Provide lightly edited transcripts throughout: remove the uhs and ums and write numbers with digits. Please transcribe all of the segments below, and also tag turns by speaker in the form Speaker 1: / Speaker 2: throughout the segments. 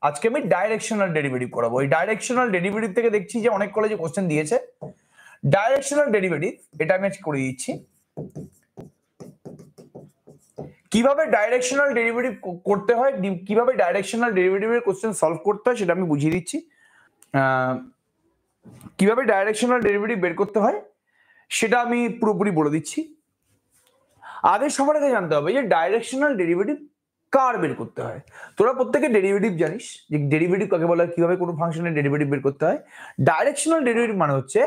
Speaker 1: আজকে আমি directional derivative করাবো। এই ডাইরেকশনাল ডেরিভেটিভ থেকে দেখছি যে অনেক কলেজে কোশ্চেন দিয়েছে। ডাইরেকশনাল ডেরিভেটিভ এটা আমি আজকে করে দিচ্ছি। কিভাবে ডাইরেকশনাল ডেরিভেটিভ করতে হয়, কিভাবে ডাইরেকশনাল ডেরিভেটিভের কোশ্চেন সলভ করতে হয় সেটা আমি বুঝিয়ে দিচ্ছি। কিভাবে ডাইরেকশনাল ডেরিভেটিভ বের করতে হয় সেটা আমি পুরোপুরি বলে দিচ্ছি। আগে সবার আগে জানতে হবে যে ডাইরেকশনাল ডেরিভেটিভ কার বের করতে হয়। তোরা প্রত্যেকে ডেরিভেটিভ জানিস যে ডেরিভেটিভ কাকে বলা হয়, কিভাবে কোনো ফাংশনের ডেরিভেটিভ বের করতে হয়। ডাইরেকশনাল ডেরিভেটিভ মানে হচ্ছে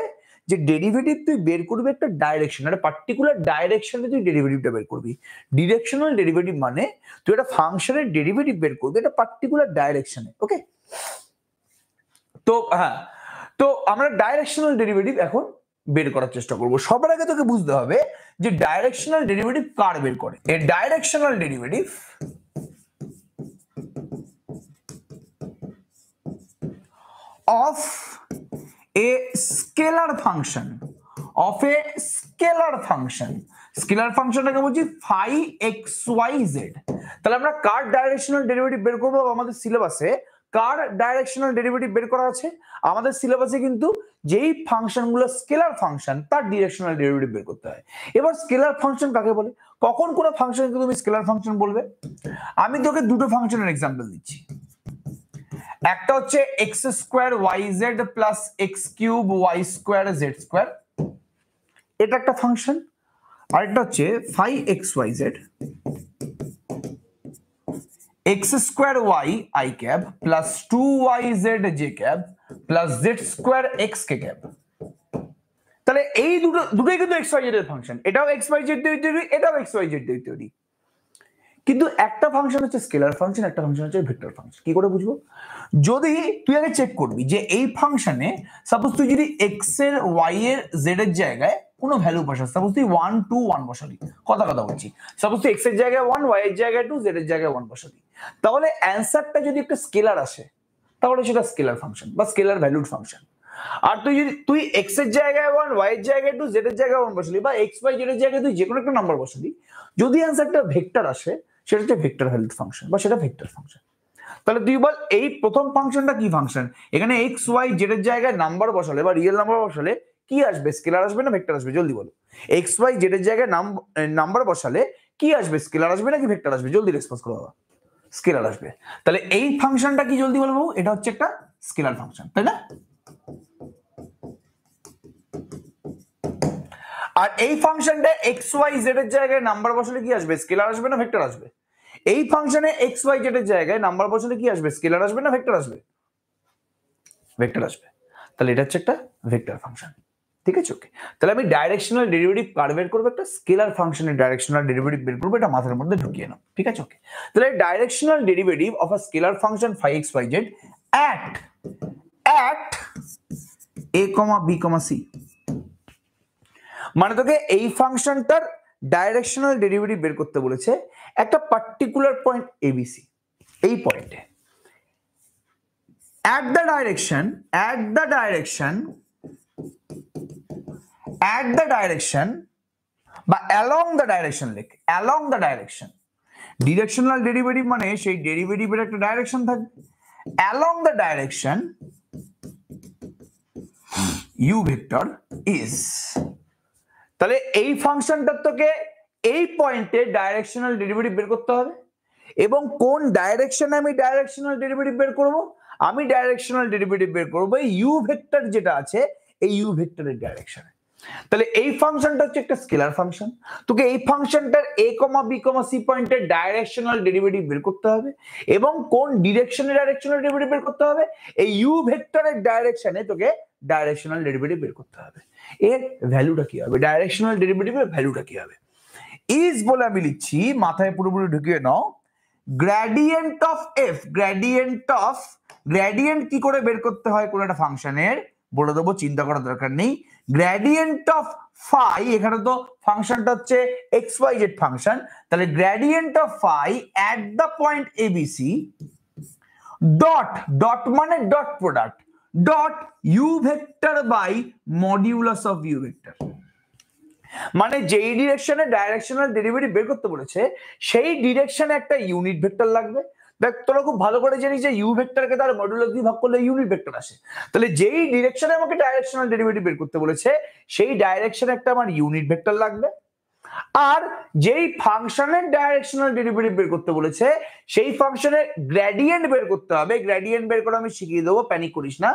Speaker 1: যে ডেরিভেটিভ তুই বের করবি একটা ডাইরেকশন, একটা পার্টিকুলার ডাইরেকশনে তুই ডেরিভেটিভটা বের করবি। ডিরেকশনাল ডেরিভেটিভ মানে তুই একটা ফাংশনের ডেরিভেটিভ বের করবি একটা পার্টিকুলার ডাইরেকশনে। ওকে, তো হ্যাঁ, তো আমরা ডাইরেকশনাল ডেরিভেটিভ এখন বের করার চেষ্টা করব। সবার আগে তোকে বুঝতে হবে যে ডাইরেকশনাল ডেরিভেটিভ কার বের করে। এর directional derivative of a scalar function, of a scalar function, scalar ফাংশনটাকে বলছি phi xyz। তাহলে আমরা কার ডাইরেকশনাল ডেরিভেটিভ বের করব? আমাদের সিলেবাসে কার ডাইরেকশনাল ডেরিভেটিভ বের করা আছে? আমাদের সিলেবাসে কিন্তু যেই ফাংশনগুলো স্কেলার ফাংশন তার ডিরেকশনাল ডেরিভেটিভ বের করতে হয়। এবার স্কেলার ফাংশন কাকে বলে? কখন কোন ফাংশনকে তুমি স্কেলার ফাংশন বলবে? আমি তোকে দুটো ফাংশনের এক্সাম্পল দিচ্ছি। একটা হচ্ছে x square y z plus x cube y square z square, এটা একটা ফাংশন। আরেকটা হচ্ছে phi x Y z x square y i cap plus two y z j cap plus z square x k cap. তাহলে এই দুটোই কিন্তু এক্স Y জেড এর ফাংশন। এটাও এক্স ওয়াই জেড দিয়ে তৈরি, এটাও এক্স ওয়াই জেড দিয়ে তৈরি। কিন্তু একটা ফাংশন হচ্ছে স্কেলার ফাংশন, একটা ফাংশন হচ্ছে ভেক্টর ফাংশন। কি করে বুঝবো? যদি তুই আগে চেক করবি যে এই ফাংশনে সাপোজ তুই যদি এক্স এর ওয়াই এর জেড এর জায়গায় কোনো ভ্যালু বসাস, সাপোজ তুই 1 2 1 বসালি, কথা বলছি, সাপোজ তুই এক্স এর জায়গায় 1 ওয়াই এর জায়গায় 2 জেড এর জায়গায় 1 বসালি, তাহলে অ্যানসারটা যদি একটা স্কেলার আসে তাহলে সেটা স্কেলার ফাংশন বা স্কেলার ভ্যালুড ফাংশন। আর তুই এক্স এর জায়গায় 1 ওয়াই এর জায়গায় 2 জেড এর জায়গায় 1 বসালি বা এক্স ওয়াই জেড এর জায়গায় তুই যে কোনো একটা নাম্বার বসালি, যদি অ্যানসারটা ভেক্টর আসে সেটা হচ্ছে ভেক্টর ভ্যালুড ফাংশন বা সেটা ভেক্টর ফাংশন। তাহলে তুই বল এই প্রথম ফাংশনটা কি ফাংশন? এখানে এক্স ওয়াই জেড এর জায়গায় নাম্বার বসালে বা রিয়েল নাম্বার বসালে কি আসবে? স্কেলার আসবে না ভেক্টর আসবে? জলদি বলো। এক্স ওয়াই জেড এর জায়গায় নাম্বার বসালে কি আসবে? স্কেলার আসবে নাকি ভেক্টর আসবে? জলদি রেসপন্স করো বাবা। স্কেলার আসবে। তাহলে এই ফাংশনটা কি জলদি বলবো? এটা হচ্ছে একটা স্কেলার ফাংশন, তাই না? আর এই ফাংশনটা এক্স ওয়াই জেড এর জায়গায় নাম্বার বসালে কি আসবে? স্কেলার আসবে না ভেক্টর আসবে? এই ফাংশনে এক্স ওয়াই জেড এর জায়গায় নাম্বার বসালে কি আসবে? স্কেলার আসবে না ভেক্টর আসবে? ভেক্টর আসবে। তাহলে এটা হচ্ছে একটা ভেক্টর ফাংশন। ঠিক আছে, ওকে। তাহলে আমি ডাইরেকশনাল ডেরিভেটিভ কার বের করব? একটা স্কেলার ফাংশনের ডাইরেকশনাল ডেরিভেটিভ বের করব, এটা মাথার মধ্যে ঢুকিয়ে নাও। ঠিক আছে, ওকে। তাহলে directional derivative of a scalar function phi x y z at a, b, c, মানে তোকে এই ফাংশনটার ডাইরেকশনাল ডেরিভেটিভ বের করতে বলেছে একটা পার্টিকুলার পয়েন্ট ABC, এই পয়েন্টে at the direction বা along the direction, along the direction। Directional derivative মানে সেই ডেরিভেটিভের একটা ডাইরেকশন থাকবে। along the direction u vector is, তাহলে এই ফাংশনটার তোকে এই পয়েন্টে ডাইরেকশনাল ডেরিভেটিভ বের করতে হবে। এবং কোন ডাইরেকশনে আমি ডাইরেকশনাল ডেরিভেটিভ বের করব? আমি ডাইরেকশনাল ডেরিভেটিভ বের করব এই ইউ ভেক্টর যেটা আছে এই ইউ ভেক্টরের ডাইরেকশনে। তাহলে এই ফাংশনটা হচ্ছে একটা স্কেলার ফাংশন। তোকে এই ফাংশনটার a, b, c পয়েন্টের ডাইরেকশনাল ডেরিভেটিভ বের করতে হবে এবং কোন ডিরেকশনে ডাইরেকশনাল ডেরিভেটিভ বের করতে হবে? এই ইউ ভেক্টরের ডাইরেকশনে তোকে ডাইরেকশনাল ডেরিভেটিভ বের করতে হবে। এর ভ্যালুটা কি হবে? ডাইরেকশনাল ডেরিভেটিভের ভ্যালুটা কি হবে? ইজ বলে আমি লিখছি, মাথায় পুরোপুরি ঢুকিয়ে নাও। গ্রেডিয়েন্ট অফ এফ, গ্রেডিয়েন্ট কি করে বের করতে হয় কোন একটা ফাংশনের বলে দেবো, চিন্তা করার দরকার নেই। গ্রেডিয়েন্ট অফ ফাই, এখানে তো ফাংশনটা হচ্ছে এক্স ওয়াই জেড ফাংশন, তাহলে gradient of phi at the point ABC dot মানে dot product dot u vector by modulus of u vector. মানে যেই ডিরেকশনে ডাইরেকশনাল ডেরিভেটিভ বের করতে বলেছে সেই ডিরেকশনে একটা ইউনিট ভেক্টর লাগবে। দেখ তোরা খুব ভালো করে জানিস যে ইউ ভেক্টরকে তার মডুলাস দিয়ে ভাগ করলে ইউনিট ভেক্টর আসে। তাহলে যেই ডিরেকশনে আমাকে ডাইরেকশনাল ডেরিভেটিভ বের করতে বলেছে সেই ডাইরেকশনে একটা আমার ইউনিট ভেক্টর লাগবে, আর যেই ফাংশনের ডাইরেকশনাল ডেরিভেটিভ বের করতে বলেছে সেই ফাংশনের গ্রেডিয়েন্ট বের করতে হবে। গ্রেডিয়েন্ট বের করে আমি শিখিয়ে দেবো, প্যানিক করিস না।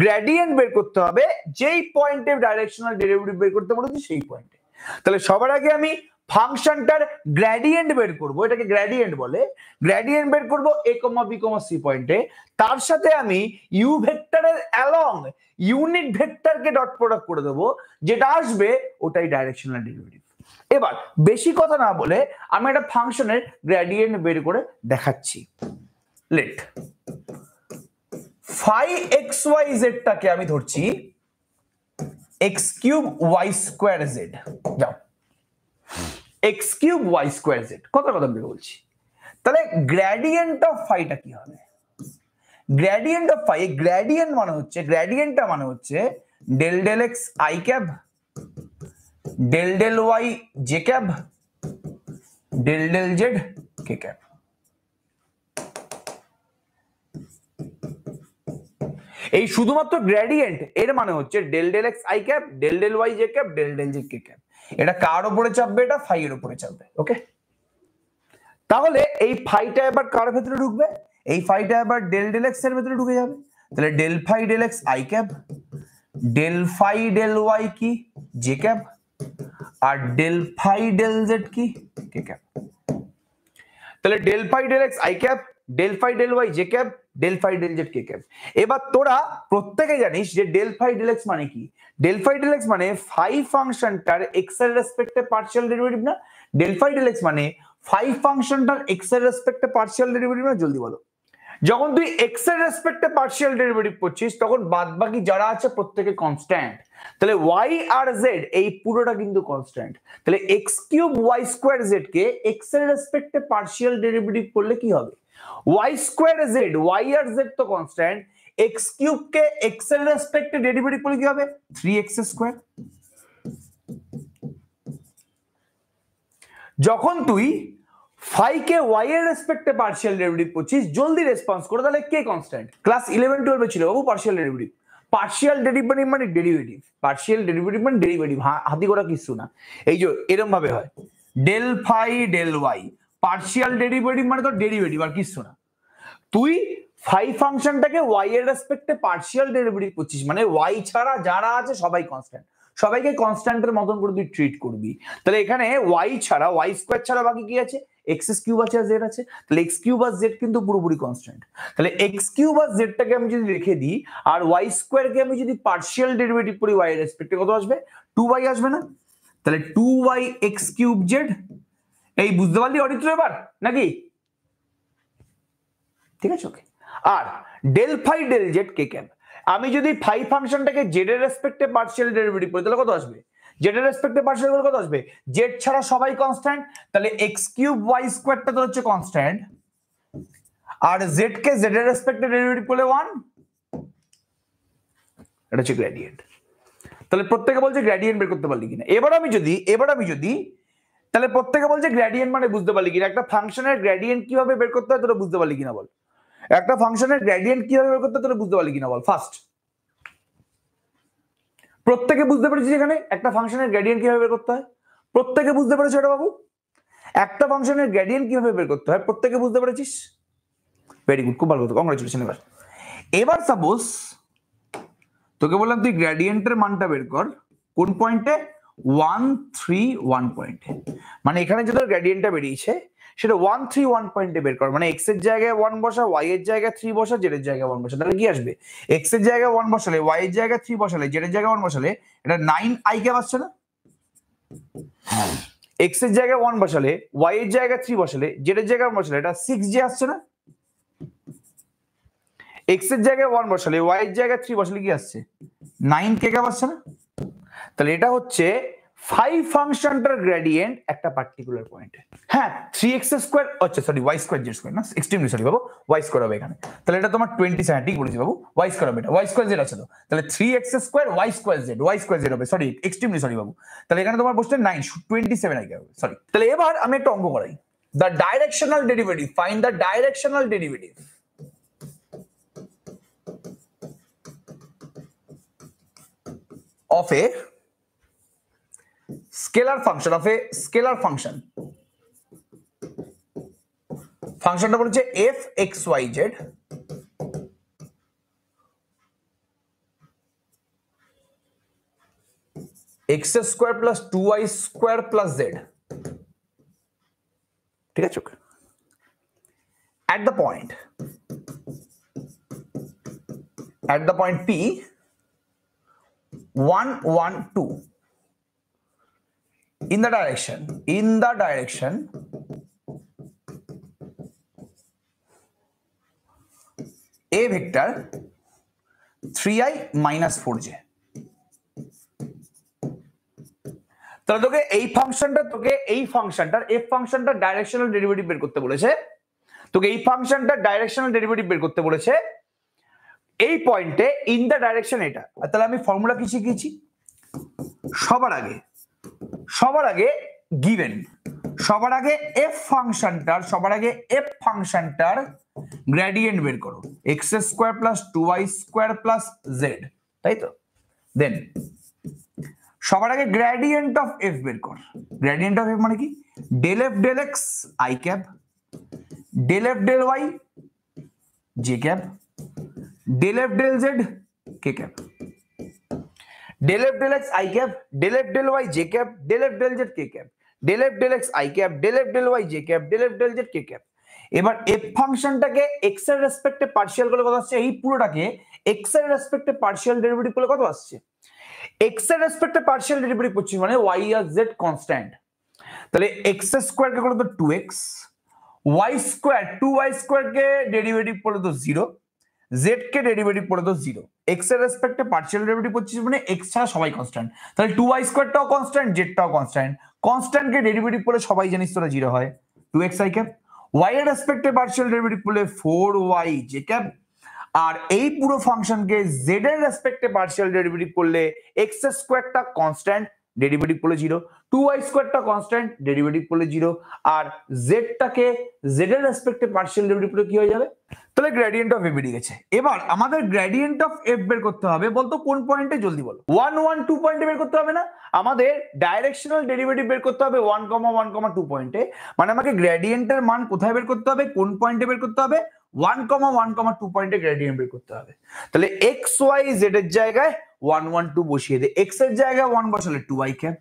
Speaker 1: গ্রেডিয়েন্ট বের করতে হবে যেই পয়েন্টে ডাইরেকশনাল ডেরিভেটিভ বের করতে বলেছে সেই পয়েন্টে। তাহলে সবার আগে আমি ফাংশনটার গ্রেডিয়েন্ট বের করব, এটাকে গ্রেডিয়েন্ট বলে। গ্রেডিয়েন্ট বের করব a, b, c পয়েন্টে। তার সাথে আমি ইউ ভেক্টরের অ্যালং ইউনিট ভেক্টরকে ডট প্রোডাক্ট করে দেবো, যেটা আসবে ওটাই ডাইরেকশনাল ডেরিভেটিভ। এবার বেশি কথা না বলে আমি একটা ফাংশনের গ্রেডিয়েন্ট বের করে দেখাচ্ছি। লেট phi xyz টাকে আমি ধরছি x cube y square z। যাও, x cube y square z কথা বলছি। তাহলে গ্রেডিয়েন্ট অফ ফাইটা কি হবে? গ্রেডিয়েন্ট অফ ফাই, গ্রেডিয়েন্টটা মানে হচ্ছে del del x i cap del del y j cap del del z k cap. এই শুধুমাত্র গ্রেডিয়েন্ট, এর মানে হচ্ছে del del x i cap del del y j cap del del z k cap. এটা কার উপরে চাপবে? এটা phi এর উপরে চাপবে। ওকে, তাহলে এই ফাইটা এবার কার ভেতরে ঢুকবে? এই ফাইটা এবার ডেল ডেল x এর ভেতরে ঢুকে যাবে। তাহলে del phi del x i cap del phi del y কি j ক্যাপ আর ডেল ফাই ডেল z কি k ক্যাপ। তাহলে del phi del x i cap del phi del y j cap del phi del z k cap. এবার তোরা প্রত্যেকে জানিস যে del phi del x মানে কি? ডেল ফাই ডেল x মানে ফাই ফাংশনটার x এর রেসপেক্টে পার্শিয়াল ডেরিভেটিভ না? ডেল ফাই ডেল x মানে ফাই ফাংশনটার x এর রেসপেক্টে পার্শিয়াল ডেরিভেটিভ না? জলদি বলো। যখন তুই x এর রেসপেক্টে পার্শিয়াল ডেরিভেটিভ করছিস তখন বাদবাকি যারা আছে প্রত্যেকে কনস্ট্যান্ট। তাহলে y আর z এই পুরোটা কিন্তু কনস্ট্যান্ট। তাহলে x cube y square z কে x এর রেসপেক্টে পার্শিয়াল ডেরিভেটিভ করলে কি হবে? y স্কয়ার z, y আর z তো কনস্ট্যান্ট, x কিউব কে x এর রেসপেক্টে ডেরিভেটিভ করলে কি হবে? 3x square. যখন তুই ফাই কে y এর রেসপেক্টে পার্শিয়াল ডেরিভেটিভ করছিস, জলদি রেসপন্স করো, তাহলে কে কনস্ট্যান্ট? ক্লাস 11-12 ছিল বাবু পার্শিয়াল ডেরিভেটিভ। পার্শিয়াল ডেরিভেটিভ মানে ডেরিভেটিভ, পার্শিয়াল ডেরিভেটিভ মানে ডেরিভেটিভ, হাতি করা কিছু না। এই যে এরকম ভাবে হয়, del phi del y, partial derivative মানে তো ডেরিভেটিভ আর কিছু না। তুই ফাই ফাংশনটাকে y এর রেসপেক্টে পার্শিয়াল ডেরিভেটিভ করছিস মানে y ছাড়া যারা আছে সবাই কনস্ট্যান্ট, সবাইকে কনস্ট্যান্টের মতন করে তুই ট্রিট করবি। তাহলে এখানে y ছাড়া, y স্কয়ার ছাড়া বাকি কি আছে? x কিউব আছে আর z আছে। তাহলে x কিউব আর z কিন্তু পুরোপুরি কনস্ট্যান্ট। তাহলে x কিউব আর z টাকে আমি যদি রেখে দিই আর y স্কয়ার কে আমি যদি পার্শিয়াল ডেরিভেটিভ করি y এর রেসপেক্টে, কত আসবে? 2y আসবে না? তাহলে 2y x কিউব z। এই বুঝতে পারলি অডিটর এবার নাকি? ঠিক আছে, ওকে। আর del phi del z k cap, আমি যদি ফাই ফাংশনটাকে z এর রেসপেক্টে পার্শিয়াল ডেরিভেটিভ করি তাহলে কত আসবে? z এর রেসপেক্টে পার্শিয়াল করলে কত আসবে? z ছাড়া সবাই কনস্ট্যান্ট। তাহলে x কিউব y স্কয়ারটা তো হচ্ছে কনস্ট্যান্ট, আর z কে z এর রেসপেক্টে ডেরিভেটিভ করলে 1, এটা হচ্ছে গ্রেডিয়েন্ট। তাহলে প্রত্যেকে বলছে গ্রেডিয়েন্ট বের করতে পারলি কিনা। এবার আমি যদি তাহলে প্রত্যেকে বলছে গ্রেডিয়েন্ট মানে বুঝতে পারলি কিনা, একটা ফাংশনের গ্রেডিয়েন্ট কিভাবে বের করতে হয় তোরা বুঝতে পারলি কিনা বল। একটা ফাংশনের গ্রেডিয়েন্ট কিভাবে বের করতে হয় তোরা বুঝতে পারলি কিনা বল। ফার্স্ট প্রত্যেকে বুঝতে পেরেছিস এখানে একটা ফাংশনের গ্রেডিয়েন্ট কিভাবে বের করতে হয়? প্রত্যেকে বুঝতে পেরেছো এটা বাবু? একটা ফাংশনের গ্রেডিয়েন্ট কিভাবে বের করতে হয় প্রত্যেকে বুঝতে পেরেছিস? ভেরি গুড, খুব ভালো কথা, কংগ্রাচুলেশন। এবার সাপোজ তোকে বললাম তুই গ্রেডিয়েন্টের মানটা বের কর কোন পয়েন্টে? 1, 3, 1 পয়েন্টে। মানে এখানে যে তোর গ্রেডিয়েন্টটা বেরিয়েছে সেটা 1, 3, 1 পয়েন্টে বের কর। মানে x এর জায়গায় 1 বসা, y এর জায়গায় 3 বসা, z এর জায়গায় 1 বসা। তাহলে কি আসবে? x এর জায়গায় 1 বসালে, y এর জায়গায় 3 বসালে, z এর জায়গায় 1 বসালে এটা 9i ক্যাপ আসছে না? x এর জায়গায় 1 বসালে, y এর জায়গায় 3 বসালে, z এর জায়গায় 1 বসালে এটা 6j আসছে না? x এর জায়গায় 1 বসালে, y এর জায়গায় 3 বসালে কি আসছে? 9k ক্যাপ আসছে না? তাহলে এটা হচ্ছে ফাই ফাংশনটার গ্রেডিয়েন্ট একটা পার্টিকুলার পয়েন্টে। হ্যাঁ, 3x স্কয়ার, আচ্ছা sorry y square z square না, এক্সট্রিমলি সরি বাবু, y স্কয়ার হবে এখানে। তাহলে এটা তোমার 27, ঠিক বলেছি বাবু, y স্কয়ার হবে, এটা y স্কয়ার z আছে তো। তাহলে 3x square y square z হবে, সরি এক্সট্রিমলি সরি বাবু। তাহলে এখানে তোমার বসছে 9, 27 আই হবে, সরি। তাহলে এবার আমি একটা অঙ্ক করাই। the directional derivative, find the directional derivative of a scalar function, ফাংশনটা বলছে f x y z x square plus 2y square plus z, ঠিক আছে? at the point P 1 1 2 in the direction a vector 3i minus 4j। তাহলে তোকে এই ফাংশনটার f ফাংশনটার directional derivative বের করতে বলেছে, এই পয়েন্টে ইন দ্য ডাইরেকশন এটা। তাহলে আমি ফর্মুলা কি শিখিয়েছি? সবার আগে গিভেন, f ফাংশনটার গ্রেডিয়েন্ট বের করো, x square plus 2y square plus z, তাই তো? দেন সবার আগে গ্রেডিয়েন্ট অফ f বের কর। গ্রেডিয়েন্ট অফ f মানে কি? Del f del x i cap, del f del y j cap, del f del z k cap, del f del x i cap, del f del y j cap, del f del z k cap, del f del x i cap, del f del y j cap, del f del z k cap. এবার f ফাংশনটাকে x এর রেসপেক্টে partial করলে কত আসছে? এই পুরোটাকে x এর রেসপেক্টে partial derivative করলে কত আসছে? x এর রেসপেক্টে পার্শিয়াল ডেরিভেটিভ করছি মানে y আর z কনস্ট্যান্ট। তাহলে x স্কয়ার কে করলে তো 2x, y square 2y square কে ডেরিভেটিভ করলে তো 0, z কে ডেরিভেটিভ করলে তো 0। x এর রেসপেক্টে পার্শিয়াল ডেরিভেটিভ করছি মানে x ছাড়া সবাই কনস্ট্যান্ট। তাহলে 2y স্কয়ারটাও কনস্ট্যান্ট, z টাও কনস্ট্যান্ট। কনস্ট্যান্ট কে ডেরিভেটিভ করলে সবাই জানিস তোরা 0 হয়, 2x i ক্যাপ। y এর রেসপেক্টে পার্শিয়াল ডেরিভেটিভ করলে 4y j ক্যাপ। আর এই পুরো ফাংশনকে z এর রেসপেক্টে পার্শিয়াল ডেরিভেটিভ করলে x স্কয়ারটা কনস্ট্যান্ট, ডেরিভেটিভ করলে 0, 2y স্কয়ারটা কনস্ট্যান্ট, ডেরিভেটিভ করলে 0, আর z টাকে z এর রেসপেক্টে পার্শিয়াল ডেরিভেটিভ করলে কি হয়ে যাবে? তাহলে গ্রেডিয়েন্ট অফ f বেরিয়ে গেছে। এবার আমাদের গ্রেডিয়েন্ট অফ f বের করতে হবে, বলতো কোন পয়েন্টে? জলদি বলো। 1 1 2 পয়েন্টে বের করতে হবে না, আমাদের ডাইরেকশনাল ডেরিভেটিভ বের করতে হবে 1 1 2 পয়েন্টে। মানে আমাকে গ্রেডিয়েন্টের মান কোথায় বের করতে হবে, কোন পয়েন্টে বের করতে হবে? 1 1 2 পয়েন্টে গ্রেডিয়েন্ট বের করতে হবে। তাহলে x y z এর জায়গায় 1 1 2 বসিয়ে দে। x এর জায়গায় 1 বসালে 2y ক্যাপ,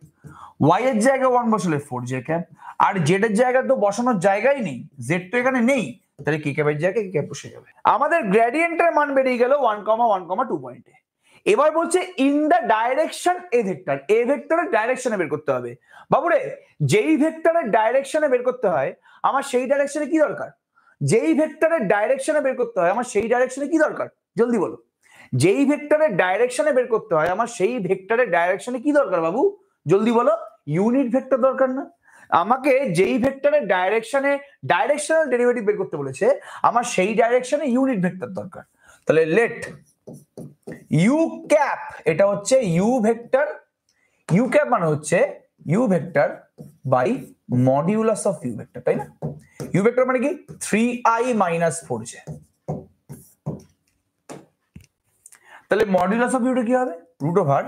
Speaker 1: y এর জায়গায় 1 বসালে 4j ক্যাপ, আর z এর জায়গায় তো বসানোর জায়গাই নেই, z তো এখানে নেই, তাহলে k ক্যাপের জায়গায় k ক্যাপ বসে যাবে। আমাদের গ্রেডিয়েন্টের মান বেরিয়ে গেল 1 1 2 পয়েন্টে। এবার বলছে in the direction a vector, a ভেক্টরের ডাইরেকশনে বের করতে হবে। বাবুরে, যেই ভেক্টরের ডাইরেকশনে বের করতে হয় আমার সেই ডাইরেকশনে কি দরকার? যেই ভেক্টরের ডাইরেকশনে বের করতে হয় আমার সেই ডাইরেকশনে কি দরকার? জলদি বলো। যেই ভেক্টরের ডাইরেকশনে বের করতে হয় আমার সেই ভেক্টরের ডাইরেকশনে কি দরকার বাবু? জলদি বলো। ইউনিট ভেক্টর দরকার না? আমাকে যেই ভেক্টরের ডাইরেকশনে ডাইরেকশনাল ডেরিভেটিভ বের করতে বলেছে আমার সেই ডাইরেকশনে ইউনিট ভেক্টর দরকার। তাহলে লেট ইউ ক্যাপ, এটা হচ্ছে ইউ ভেক্টর, ইউ ক্যাপ মানে হচ্ছে u vector by modulus of u vector, তাই না? ইউ ভেক্টর মানে কি? 3i minus 4j। তাহলে মডিউলাস অফ ইউটা কি হবে? Root over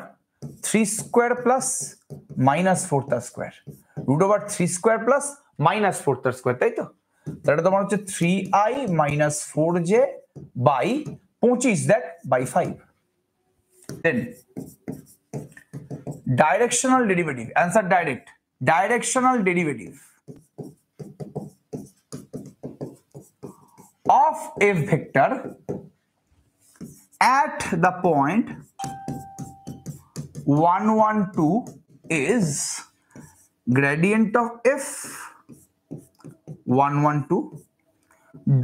Speaker 1: 3 square plus minus 4 তার square, root over 3 square plus minus 4 তার স্কয়ার, তাই তো? তাহলে তোমার হচ্ছে 3i minus 4j বাই 25, দেখ by 5। Then directional derivative, answer direct. Directional derivative of a vector at the point 1 1 2 is gradient of f 1 1 2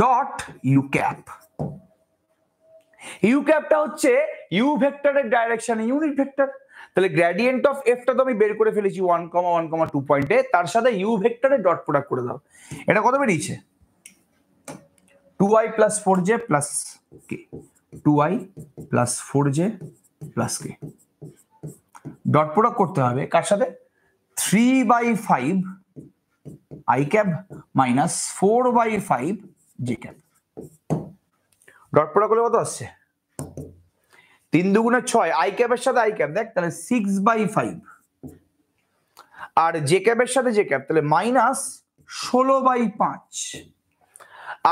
Speaker 1: dot u cap। u capটা হচ্ছে u ভেক্টরের ডাইরেকশনে ইউনিট ভেক্টর। তাহলে গ্রেডিয়েন্ট অফ f টা তো আমি বের করে ফেলেছি 1 1 2 পয়েন্টে, তার সাথে u ভেক্টরের ডট প্রোডাক্ট করে দাও। এটা কত বেরিয়েছে? 2i plus 4j plus k, 2i plus 4j plus k। Dot product করতে হবে কার সাথে? 3/5 i cab minus 4/5 j cab. Dot product করলে কত আসছে? 3 দুগুণে 6, i ক্যাবের সাথে i ক্যাব দেখ, তাহলে 6/5, আর j ক্যাবের সাথে j ক্যাব, তাহলে মাইনাস 16/5।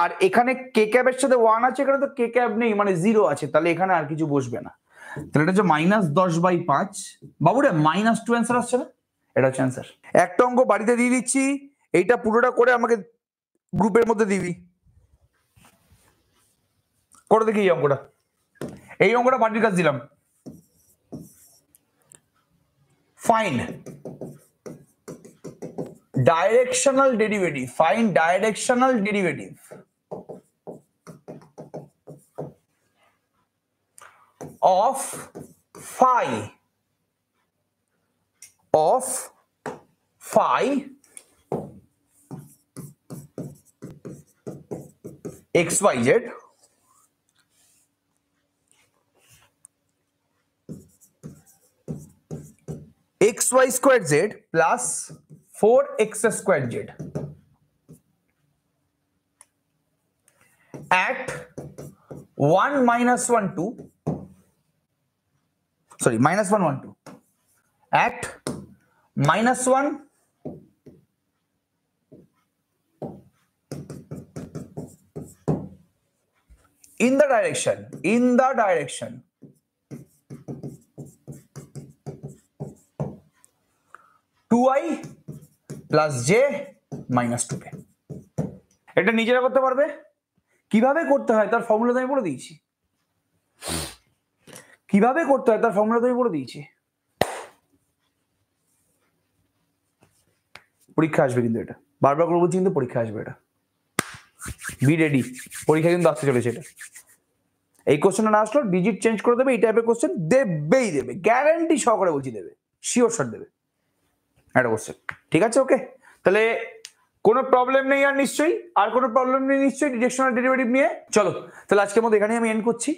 Speaker 1: আর এখানে কে ক্যাবের সাথে 1 আছে, এখানে তো কে ক্যাব নেই, মানে 0 আছে, তাহলে এখানে আর কিছু বসবে না। তাহলে এটা হচ্ছে মাইনাস 10/5। বাবুরে মাইনাস 2 অ্যান্সার আসছে না? এটা হচ্ছে অ্যান্সার। একটা অঙ্ক বাড়িতে দিয়ে দিচ্ছি, এইটা পুরোটা করে আমাকে গ্রুপের মধ্যে দিবি। করে দেখি এই অঙ্কটা, এই অঙ্কটা বাড়ির কাছে দিলাম। Find directional derivative, find directional derivative of phi xyz xy squared z plus 4x squared z at 1 minus 1 2, sorry, minus 1 1 2 at minus 1 in the direction 2i plus j minus 2k। এটা নিজেরা করতে পারবে, কিভাবে করতে হয় তার ফর্মুলা আমি বলে দিয়েছি, কিভাবে করতে হয় তার ফর্মুলা আমি বলে দিয়েছি। পরীক্ষা আসবে কিন্তু, এটা বারবার করে বলছি কিন্তু পরীক্ষা আসবে, এটা বি রেডি, পরীক্ষা কিন্তু আসতে চলেছে। এটা এই কোশ্চেনটা না আসলো ডিজিট চেঞ্জ করে দেবে, এই টাইপের কোশ্চেন দেবেই দেবে, গ্যারান্টি সহকারে বলছি দেবে, শিওর শট দেবে একটা কোশ্চেন। ঠিক আছে, ওকে, তাহলে কোনো প্রবলেম নেই আর নিশ্চয়ই, আর কোনো প্রবলেম নেই নিশ্চয়ই ডিরেকশনাল ডেরিভেটিভ নিয়ে। চলো তাহলে আজকের মতো এখানেই আমি এন্ড করছি।